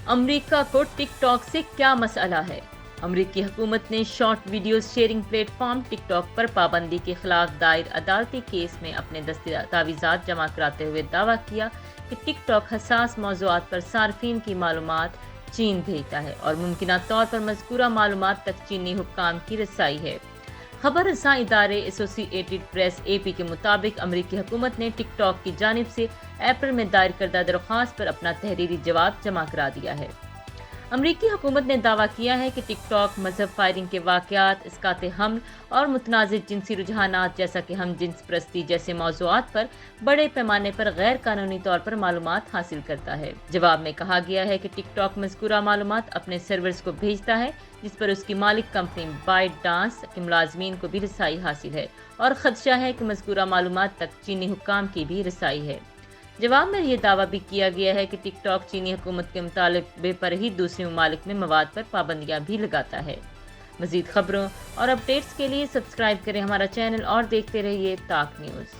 امریکہ کو ٹک ٹاک سے کیا مسئلہ ہے؟ امریکی حکومت نے short videos sharing platform TikTok پر پابندی کے خلاف دائر عدالتی کیس میں اپنے دستاویزات جمع کراتے ہوئے دعویٰ کیا کہ ٹک ٹاک حساس موضوعات پر صارفین کی معلومات چین بھیجتا ہے اور ممکنہ طور پر مذکورہ معلومات تک چینی حکام کی رسائی ہے۔ خبر رساں ادارے ایسوسی ایٹڈ پریس (AP) کے مطابق امریکی حکومت نے ٹک ٹاک کی جانب سے اپریل میں دائر کردہ درخواست پر اپنا تحریری جواب جمع کرا دیا ہے۔ امریکی حکومت نے دعویٰ کیا ہے کہ ٹک ٹاک مذہب، فائرنگ کے واقعات، اسقاط حمل اور متنازع جنسی رجحانات جیسا کہ ہم جنس پرستی جیسے موضوعات پر بڑے پیمانے پر غیر قانونی طور پر معلومات حاصل کرتا ہے۔ جواب میں کہا گیا ہے کہ ٹک ٹاک مذکورہ معلومات اپنے سرورز کو بھیجتا ہے جس پر اس کی مالک کمپنی بائٹ ڈانس کے ملازمین کو بھی رسائی حاصل ہے اور خدشہ ہے کہ مذکورہ معلومات تک چینی حکام کی بھی رسائی ہے۔ جواب میں یہ دعویٰ بھی کیا گیا ہے کہ ٹک ٹاک چینی حکومت کے مطالبے پر ہی دوسرے ممالک میں مواد پر پابندیاں بھی لگاتا ہے۔ مزید خبروں اور اپڈیٹس کے لیے سبسکرائب کریں ہمارا چینل اور دیکھتے رہیے طاق نیوز۔